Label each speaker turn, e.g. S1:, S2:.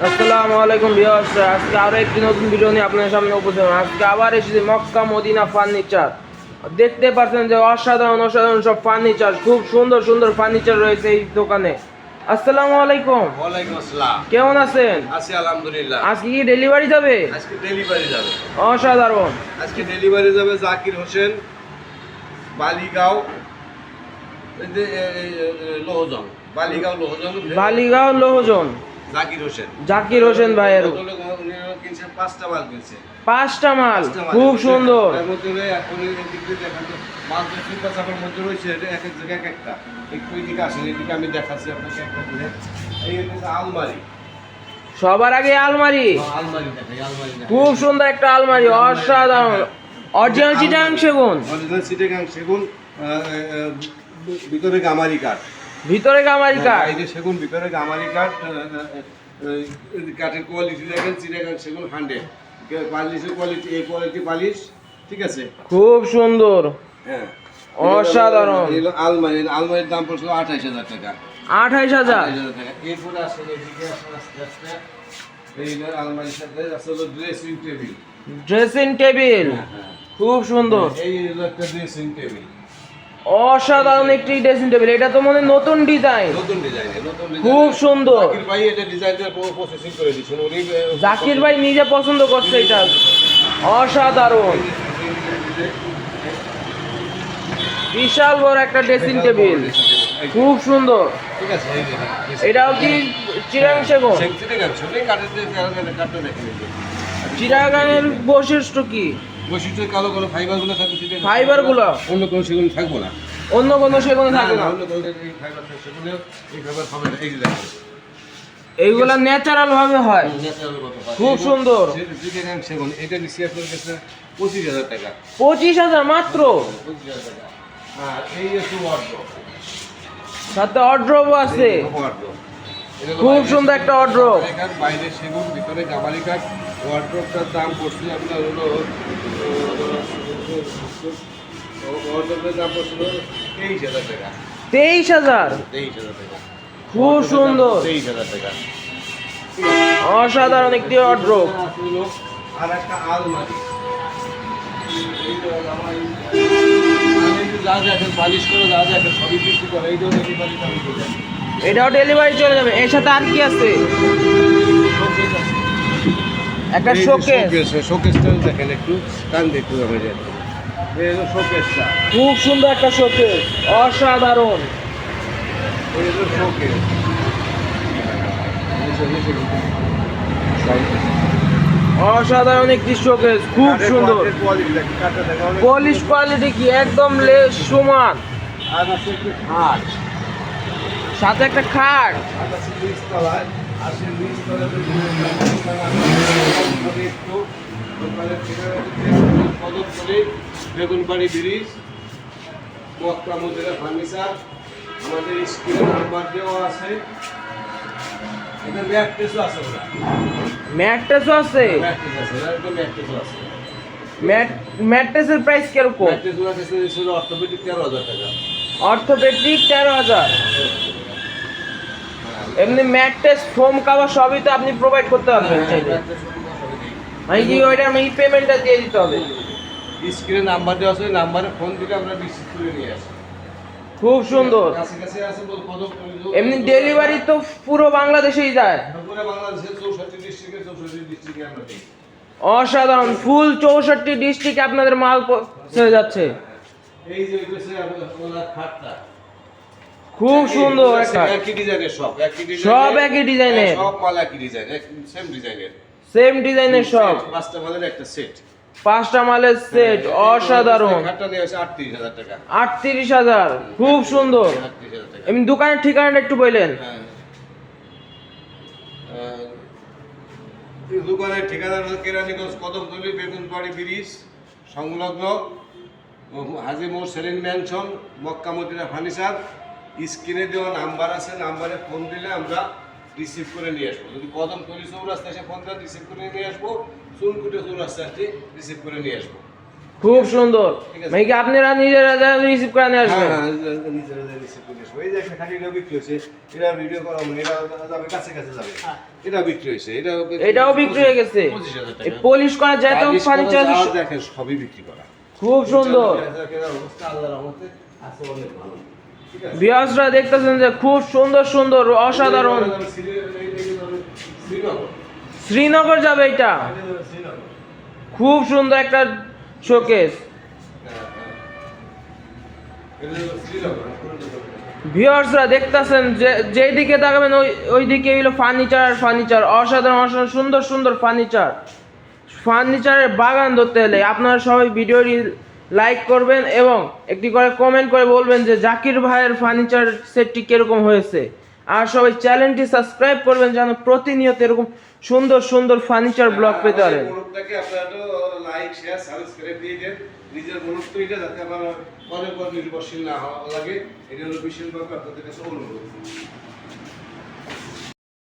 S1: আসসালামু আলাইকুম ভিউয়ার্স, আজকে আরো একটি নতুন ভিডিও নিয়ে আপনাদের সামনে উপস্থিত হলাম। আজকে আবার এসেছি মক্কা মদিনা ফার্নিচার। দেখতে পাচ্ছেন যে অসাধারণ সব ফার্নিচার, খুব সুন্দর সুন্দর ফার্নিচার রয়েছে এই দোকানে। আসসালামু আলাইকুম।
S2: ওয়ালাইকুম আসসালাম।
S1: কেমন আছেন?
S2: আছি আলহামদুলিল্লাহ।
S1: আজকে কি ডেলিভারি যাবে?
S2: আজকে ডেলিভারি যাবে।
S1: অসাধারণ।
S2: আজকে ডেলিভারি যাবে জাকির হোসেন, বালিগাঁও, লোহজং,
S1: বালিগাঁও লোহজন।
S2: জাকির হোসেন
S1: ভাইয়ের
S2: উনি কিনছেন 5টা মাল কিনছে।
S1: 5টা মাল, খুব সুন্দর।
S2: এর মধ্যে এখন এদিকে দেখেন তো মাল তো সুপার চাপার মধ্যে রয়েছে, এক এক জায়গায় এক একটা। একটু এদিকে আসেন, এদিকে আমি দেখাচ্ছি আপনাকে একটা করে। এই হচ্ছে আলমারি।
S1: সবার আগে আলমারি।
S2: আলমারি দেখাই, আলমারি দেখাই।
S1: খুব সুন্দর একটা আলমারি, অসাধারণ। অরিজিনাল চিটাগাং সেগুন।
S2: অরিজিনাল চিটাগাং সেগুন, ভিতরে গামারি কাঠ।
S1: ভিতরে গামারি কাঠ।
S2: এই যে সেগুন, ভিতরে গামারি কাঠ। কাঠের কোয়ালিটি দেখেন, চিটাগাং সেগুন 100। পালিশের কোয়ালিটি, এই কোয়ালিটি পালিশ, ঠিক আছে,
S1: খুব সুন্দর।
S2: হ্যাঁ,
S1: অসাধারণ।
S2: আলমারির দাম পড়ছিল 28,000 টাকা।
S1: 28,000
S2: টাকা। এরপরে আসলে এদিকে আসলে আস্তে আস্তে এই আলমারির সাথে আসলে ড্রেসিং টেবিল।
S1: ড্রেসিং টেবিল, খুব সুন্দর।
S2: এই হলো একটা ড্রেসিং টেবিল,
S1: অসাধারণ একটি ড্রেসিং টেবিল। এটা তো মনে হয় নতুন ডিজাইন,
S2: নতুন ডিজাইন।
S1: খুব সুন্দর।
S2: জাকির ভাই এটা ডিজাইনটা প্রসেসিং করে দিয়েছেন উনি।
S1: জাকির ভাই নিজে পছন্দ করছে এটা। অসাধারণ, বিশাল বড় একটা ড্রেসিং টেবিল, খুব সুন্দর।
S2: ঠিক আছে, এই যে
S1: এটাও কি চিটাগাং সেগুন?
S2: চিটাগাং সেগুন কাঠের যে কাঠটা দেখেন।
S1: চিটাগাংয়ের বৈশিষ্ট্য কি?
S2: বৈশিষ্ট্য কালো কালো ফাইবারগুলো থাকবে।
S1: ফাইবারগুলো
S2: অন্য কোনো সেগুন থাকবো না,
S1: অন্য কোনো সেগুন থাকবে না।
S2: অন্য কোনো এই ফাইবার থাকবে, সেগুলো এই ফাইবার হবে না। এই যে দেখেন,
S1: এইগুলা ন্যাচারাল ভাবে হয়,
S2: ন্যাচারাল কথা।
S1: খুব সুন্দর।
S2: চিটাগাং সেগুন এটা নিচ্ছি আপনার কাছে 25,000 টাকা।
S1: 25,000 মাত্র।
S2: 25,000 টাকা। আর এই হচ্ছে ওয়ার্ড্রোব,
S1: সাথে অড্রব আছে। খুব সুন্দর একটা ওয়ার্ড্রোব।
S2: বাইরে সেগুন, ভিতরে গামারি কাঠ। ওয়ার্ড্রোবটার দাম পড়ছিল আপনার হলো ওয়ার্ড্রোবের দাম পড়ছিল 23,000 টাকা।
S1: 23,000,
S2: 23,000 টাকা।
S1: খুব সুন্দর।
S2: 23,000 টাকা।
S1: অসাধারণ একটি ওয়ার্ড্রোব।
S2: আর একটা আলমারি। এই যে আলমারি, যা যা এখন পালিশ করে, যা যা এখন সবই বিক্রি করে, এই ধরনের ডেলিভারি আমি করে যাই।
S1: এটাও ডেলিভারি চলে যাবে। এর সাথে আর কি আছে? একটা শোকেস।
S2: শোকেসটা দেখেন, একটু টান দেখতে হবে। এই হলো শোকেসটা,
S1: খুব সুন্দর একটা শোকেস, অসাধারণ।
S2: এই হলো শোকেস।
S1: অসাধারণ একটি শোকেস, খুব সুন্দর। পলিশ কোয়ালিটি কি একদম সমান।
S2: আর আছে একটু খাট,
S1: সাথে একটা খাট।
S2: আর আছে নিচতলায়, আর সেই নিচতলায় একটু দোকানের ঠিকানা কদমতলী, বেগুনবাড়ি ব্রিজ, মক্কা মদিনা ফার্নিচার। আমাদের স্ক্রিনে নাম্বার দেওয়া আছে। এটা ম্যাট্রেসও আছে, ওরা
S1: ম্যাট্রেসও আছে।
S2: ম্যাট্রেস আছে, একদম ম্যাট্রেসও আছে।
S1: ম্যাট্রেসের প্রাইস কিরকম?
S2: ম্যাট্রেস ওরা কাছে ছিল অর্থোপেডিক 13,000 টাকা।
S1: অর্থোপেডিক 13,000। এমনি ম্যাট্রেস, ফোম কাভার সবই তো আপনি প্রোভাইড করতে পারবেন চাইলে। মানে কি ওইটা আমি পেমেন্টটা দিয়ে দিতে হবে?
S2: স্ক্রিনে নাম্বার দেওয়া আছে, ওই নাম্বারে ফোন দিলে আমরা রিসিভ করে নিয়ে আসি।
S1: খুব সুন্দর।
S2: কাছে কাছে আছে বল কদমতলী।
S1: এমনি ডেলিভারি তো পুরো বাংলাদেশেই যায়।
S2: পুরো বাংলাদেশের 64 ডিস্ট্রিক্টে আমরা দিই।
S1: অসাধারণ, ফুল 64 ডিস্ট্রিক্টে আপনাদের মাল চলে যাচ্ছে।
S2: এই যে হইছে ওলা খাটটা,
S1: খুব সুন্দর একটা।
S2: একই ডিজাইনের, সব একই ডিজাইনের,
S1: সব একই ডিজাইনের,
S2: সব মাল একই ডিজাইন, সেম ডিজাইনের,
S1: সেম ডিজাইনের সব।
S2: 5টা মালের একটা সেট।
S1: 5টা মালের সেট, অসাধারণ।
S2: খাটটা নিয়ে আসে 38,000 টাকা।
S1: 38,000, খুব সুন্দর।
S2: 38,000 টাকা।
S1: এমনি দোকানের ঠিকানাটা একটু বললেন?
S2: দোকানের ঠিকানা হলো কেরানীগঞ্জ, কদমতলী, বেগুনবাড়ি ব্রিজ সংলগ্ন হাজী মোড়, সেলিম ম্যানশন, মক্কা মদিনা ফার্নিচার। স্ক্রিনে দেওয়া নাম্বার আছে, নাম্বারে ফোন দিলে আমরা রিসিভ করে নিয়ে আসবো। যদি কদমতলী চৌরাস্তা এসে ফোন দেন, রিসিভ করে নিয়ে আসবো। চুনকুটে চৌরাস্তা আসলে রিসিভ করে নিয়ে আসবো।
S1: খুব সুন্দর।
S2: ঠিক আছে।
S1: মানে কি আপনারা নিজেরা রিসিভ করে নিয়ে আসবেন?
S2: হ্যাঁ, নিজেরা রিসিভ করে আসবো। এই যে একটা খালি এটা বিক্রি হয়েছে, এটা ভিডিও করা মানে এটা যাবে কাছে কাছে যাবে। এটা বিক্রি হয়েছে,
S1: এটাও বিক্রি হয়ে গেছে।
S2: 25,000
S1: এই
S2: টাকা।
S1: পলিশ করা যায় তো
S2: পালিশ করা
S1: ফার্নিচার
S2: যা দেখেন সবই বিক্রি করা।
S1: খুব সুন্দর।
S2: কেনার অবস্থা আল্লাহর রহমতে আছে অনেক ভালো। ঠিক আছে।
S1: ভিউয়ার্সরা দেখতেছেন যে খুব সুন্দর সুন্দর অসাধারণ।
S2: শ্রীনগর।
S1: শ্রীনগর যাবে এটা।
S2: শ্রীনগর।
S1: খুব সুন্দর একটা শোকেস। ভিউয়ার্সরা দেখতেছেন যে যেই দিকে তাকাবেন ওই দিকে হইলো ফার্নিচার আর ফার্নিচার, অসাধারণ অসাধারণ সুন্দর সুন্দর ফার্নিচার। ফার্নিচারের বাগান ধরতে হলে আপনারা সবাই ভিডিওটি লাইক করবেন এবং একটি করে কমেন্ট করে বলবেন যে জাকির ভাইয়ের ফার্নিচার সেটটি কিরকম হয়েছে। আর সবাই চ্যানেলটি সাবস্ক্রাইব করবেন যেন প্রতিনিয়ত এরকম সুন্দর সুন্দর ফার্নিচার ব্লগ পেতে পারেন।
S2: গ্রুপটাকে আপনারা তো লাইক শেয়ার সাবস্ক্রাইব দিয়ে দেন। নিজের গ্রুপ তো এটা যাতে আমার পরে পর নির্ভরশীল না হওয়া লাগে, এটা হলো বিশেষভাবে আপনাদের কাছে অনুরোধ।